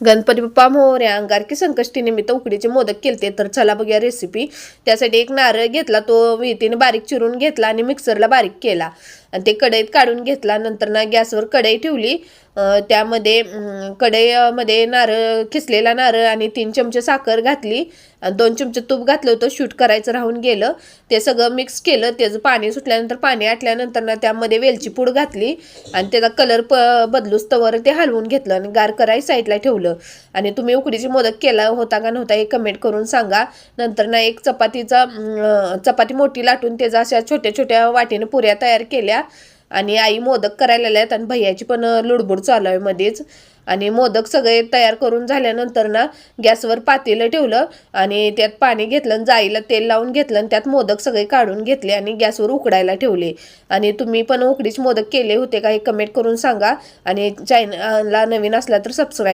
गणपती बाप्पा मोरया. अंगारकी संकष्टी निमित्त उकडीचे मोदक केलते. तर चला बघूया रेसिपी. त्यासाठी एक नारळ घेतला, तो विळीने बारीक चिरून घेतला आणि मिक्सरला बारीक केला आणि ते कढईत काढून घेतला. नंतर ना गॅसवर कढई ठेवली. त्यामध्ये कढईमध्ये नारळ, किसलेला नारळ आणि 3 चमचे साखर घातली आणि 2 चमचे तूप घातलं होतं. शूट करायचं राहून गेलं. ते सगळं मिक्स केलं. त्याचं पाणी सुटल्यानंतर, पाणी आटल्यानंतर ना त्यामध्ये वेलची पूड घातली आणि त्याचा कलर बदलूस तवर ते हलवून घेतलं आणि गार करायला साईडला ठेवलं. आणि तुम्ही उकडीचे मोदक केला होता का नव्हता हे कमेंट करून सांगा. नंतर ना एक चपाती मोठी लाटून त्याचा अशा छोट्या छोट्या वाटीने पुऱ्या तयार केल्या आणि आई मोदक करायला लागल्यात आणि भैयाची पण लुडबुड चालू आहे मध्येच. आणि मोदक सगळे तयार करून झाल्यानंतर ना गॅसवर पातेलं ठेवलं आणि त्यात पाणी घेतलं आणि जाळीला तेल लावून घेतलं आणि त्यात मोदक सगळे काढून घेतले आणि गॅसवर उकडायला ठेवले. आणि तुम्ही पण उकडीचे मोदक केले होते का हे कमेंट करून सांगा. आणि चॅनलला नवीन असला तर सबस्क्राईब